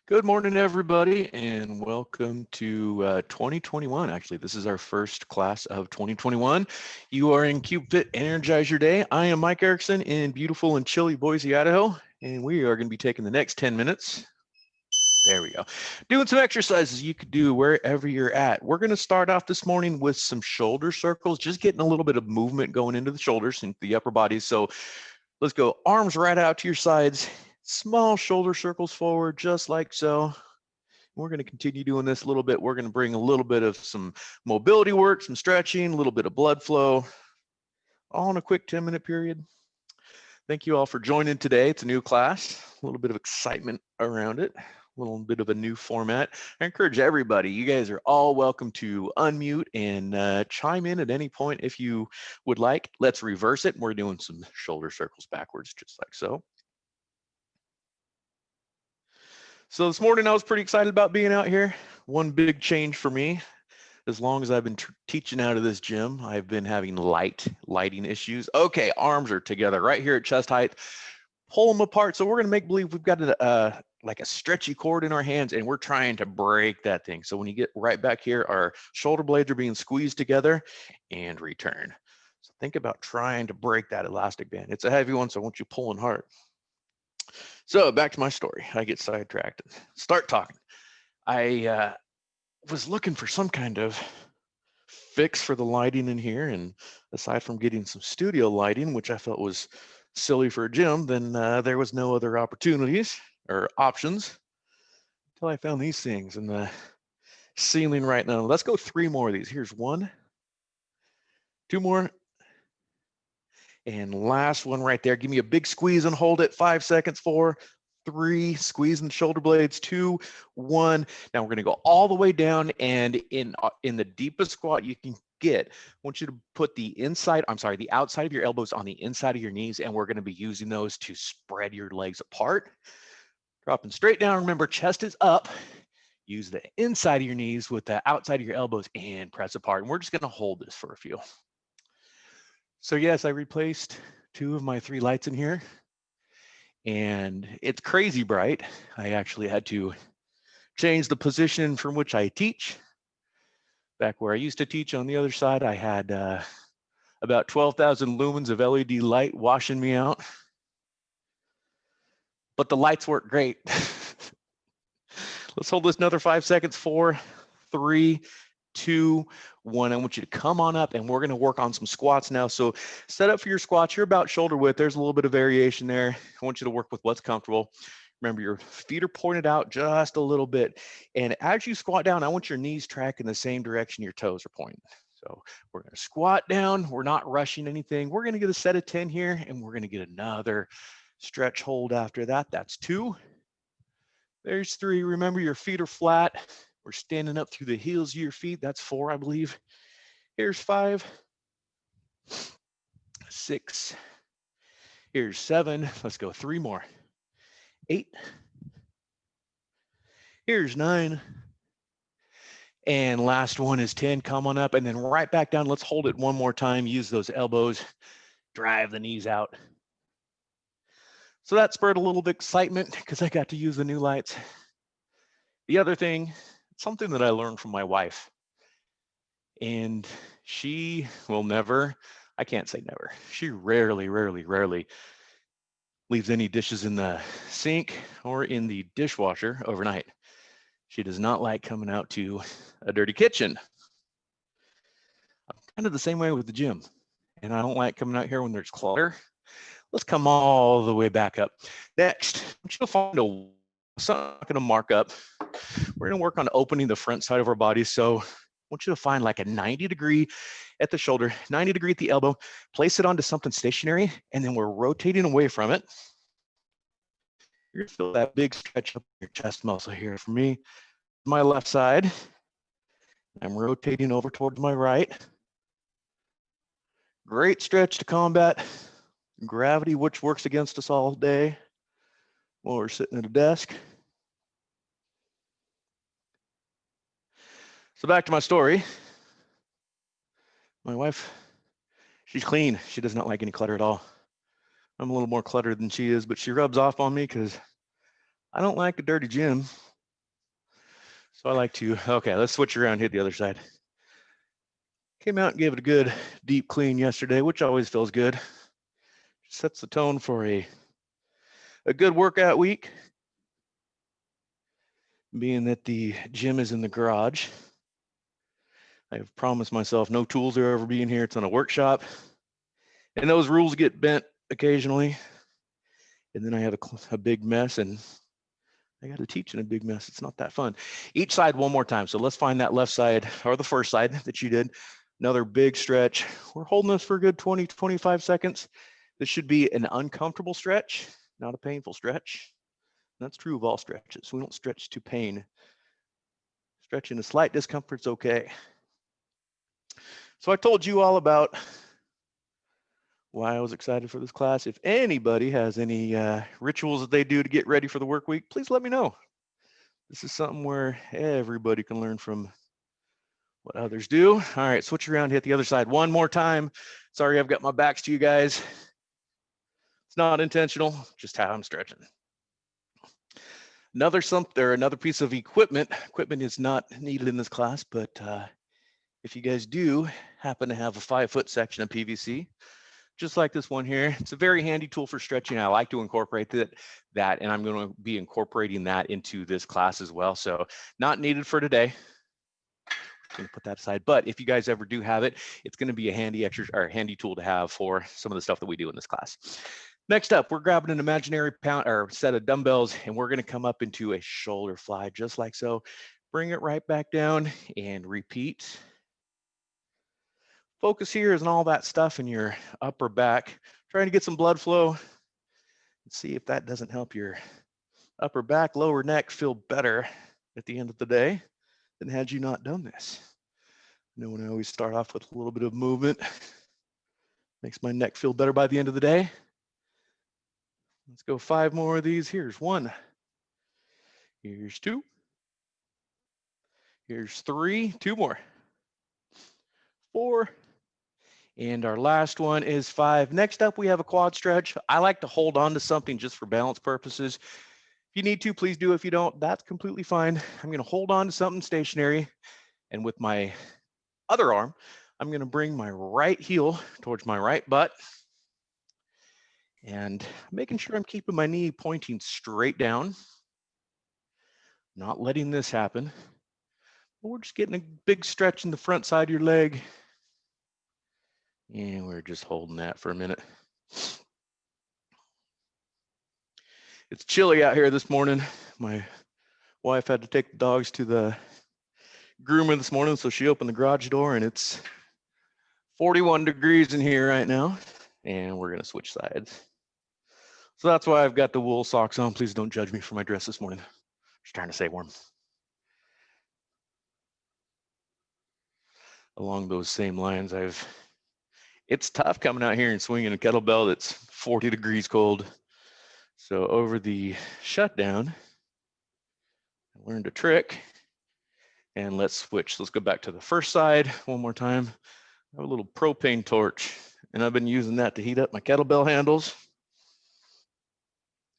Good morning, everybody, and welcome to 2021. Actually, this is our first class of 2021. You are in CubeFit Energize Your Day. I am Mike Erickson in beautiful and chilly Boise, Idaho, and we are going to be taking the next 10 minutes. There we go. Doing some exercises you could do wherever you're at. We're going to start off this morning with some shoulder circles, just getting a little bit of movement going into the shoulders and the upper body. So let's go arms right out to your sides, small shoulder circles forward, just like so. We're going to continue doing this a little bit. We're going to bring a little bit of some mobility work, some stretching, a little bit of blood flow, all in a quick 10-minute period. Thank you all for joining today. It's a new class, a little bit of excitement around it, a little bit of a new format. I encourage everybody, you guys are all welcome to unmute and chime in at any point if you would like. Let's reverse it. We're doing some shoulder circles backwards, just like so. So this morning I was pretty excited about being out here. One big change for me, as long as I've been teaching out of this gym, I've been having lighting issues. Okay, arms are together right here at chest height. Pull them apart. So we're going to make believe we've got like a stretchy cord in our hands and we're trying to break that thing. So when you get right back here, our shoulder blades are being squeezed together and return. So think about trying to break that elastic band. It's a heavy one, so I want you pulling hard. So back to my story. I get sidetracked. Start talking. I was looking for some kind of fix for the lighting in here, and aside from getting some studio lighting, which I felt was silly for a gym, then there was no other opportunities or options until I found these things in the ceiling right now. Let's go 3 more of these. Here's 1, 2 more, and last one right there. Give me a big squeeze and hold it. 5 seconds. 4, 3, squeezing the shoulder blades. 2, 1. Now we're going to go all the way down, and in the deepest squat you can get, I want you to put the outside of your elbows on the inside of your knees, and we're going to be using those to spread your legs apart. Dropping straight down. Remember, chest is up. Use the inside of your knees with the outside of your elbows and press apart. And we're just going to hold this for a few. So yes, I replaced 2 of my 3 lights in here, and it's crazy bright. I actually had to change the position from which I teach. Back where I used to teach on the other side, I had about 12,000 lumens of LED light washing me out. But the lights work great. Let's hold this another 5 seconds. 4, 3, 2, 1. I want you to come on up, and we're going to work on some squats now. So set up for your squats. You're about shoulder width. There's a little bit of variation there. I want you to work with what's comfortable. Remember, your feet are pointed out just a little bit. And as you squat down, I want your knees tracking the same direction your toes are pointing. So we're going to squat down. We're not rushing anything. We're going to get a set of 10 here, and we're going to get another stretch hold after that. That's 2. There's 3. Remember, your feet are flat. We're standing up through the heels of your feet. That's 4, I believe. Here's 5, 6. Here's 7. Let's go 3 more. 8. Here's 9. And last one is 10. Come on up and then right back down. Let's hold it one more time. Use those elbows. Drive the knees out. So that spurred a little bit of excitement because I got to use the new lights. The other thing, something that I learned from my wife, and she will never, I can't say never, she rarely leaves any dishes in the sink or in the dishwasher overnight. She does not like coming out to a dirty kitchen. I'm kind of the same way with the gym, and I don't like coming out here when there's clutter. Let's come all the way back up. Next, I want you to find something I'm going to mark up. We're going to work on opening the front side of our body. So I want you to find like a 90 degree at the shoulder, 90 degree at the elbow, place it onto something stationary, and then we're rotating away from it. You're going to feel that big stretch up your chest muscle here. For me, my left side, I'm rotating over towards my right. Great stretch to combat gravity, which works against us all day while we're sitting at a desk. So back to my story. My wife, she's clean. She does not like any clutter at all. I'm a little more cluttered than she is, but she rubs off on me because I don't like a dirty gym. So I like to, okay, let's switch around, hit the other side. Came out and gave it a good deep clean yesterday, which always feels good. Sets the tone for a good workout week. Being that the gym is in the garage, I have promised myself no tools are ever being here. It's on a workshop. And those rules get bent occasionally. And then I have a big mess, and I got to teach in a big mess. It's not that fun. Each side one more time. So let's find that left side, or the first side that you did. Another big stretch. We're holding this for a good 20, 25 seconds. This should be an uncomfortable stretch, not a painful stretch. That's true of all stretches. We don't stretch to pain. Stretching a slight discomfort's okay. So I told you all about why I was excited for this class. If anybody has any rituals that they do to get ready for the work week, please let me know. This is something where everybody can learn from what others do. All right, switch around, hit the other side one more time. Sorry, I've got my backs to you guys. It's not intentional, just how I'm stretching. Another piece of equipment. Equipment is not needed in this class, but if you guys do happen to have a 5-foot section of PVC, just like this one here, it's a very handy tool for stretching. I like to incorporate that, and I'm going to be incorporating that into this class as well. So not needed for today. I'm going to put that aside. But if you guys ever do have it, it's going to be a handy tool to have for some of the stuff that we do in this class. Next up, we're grabbing an imaginary set of dumbbells, and we're going to come up into a shoulder fly, just like so. Bring it right back down and repeat. Focus here is on all that stuff in your upper back, trying to get some blood flow. Let's see if that doesn't help your upper back, lower neck feel better at the end of the day than had you not done this. You know, when I always start off with a little bit of movement, makes my neck feel better by the end of the day. Let's go 5 more of these. Here's 1. Here's 2. Here's 3. 2 more. 4. And our last one is 5. Next up, we have a quad stretch. I like to hold on to something just for balance purposes. If you need to, please do. If you don't, that's completely fine. I'm going to hold on to something stationary. And with my other arm, I'm going to bring my right heel towards my right butt. And making sure I'm keeping my knee pointing straight down. Not letting this happen. We're just getting a big stretch in the front side of your leg. And we're just holding that for a minute. It's chilly out here this morning. My wife had to take the dogs to the groomer this morning, so she opened the garage door, and it's 41 degrees in here right now. And we're gonna switch sides. So that's why I've got the wool socks on. Please don't judge me for my dress this morning. Just trying to stay warm. Along those same lines, it's tough coming out here and swinging a kettlebell that's 40 degrees cold. So over the shutdown, I learned a trick, and let's switch. Let's go back to the first side one more time. I have a little propane torch, and I've been using that to heat up my kettlebell handles.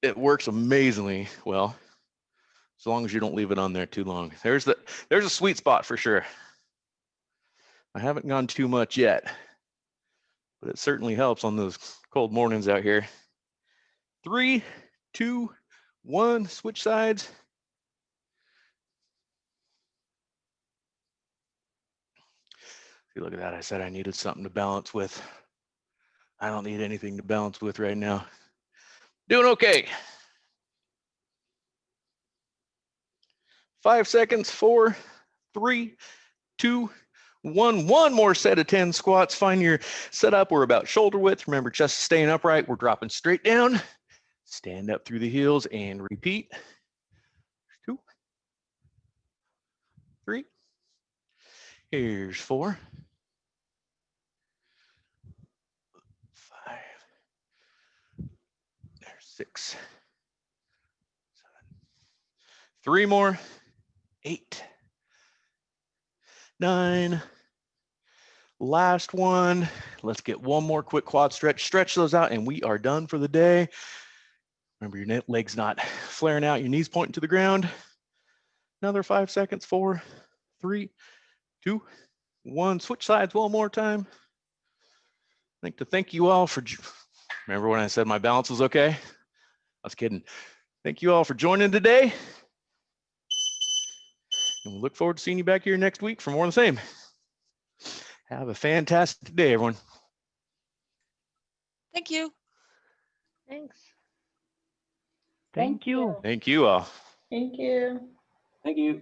It works amazingly well, as long as you don't leave it on there too long. There's a sweet spot for sure. I haven't gone too much yet, but it certainly helps on those cold mornings out here. 3, 2, 1, switch sides. See, look at that. I said I needed something to balance with. I don't need anything to balance with right now. Doing okay. 5 seconds, 4, 3, 2, 1. One more set of 10 squats. Find your setup. We're about shoulder width. Remember, chest staying upright. We're dropping straight down. Stand up through the heels and repeat. 2, 3. Here's 4, 5. There's 6, 7. 3 more. 8, 9. Last one. Let's get one more quick quad stretch. Stretch those out, and we are done for the day. Remember, your leg's not flaring out, your knees pointing to the ground. Another 5 seconds. 4, 3, 2, 1. Switch sides one more time. I'd like to thank you all for, remember when I said my balance was okay? I was kidding. Thank you all for joining today. And we look forward to seeing you back here next week for more of the same. Have a fantastic day, everyone. Thank you. Thanks. Thank you. Thank you all. Thank you. Thank you.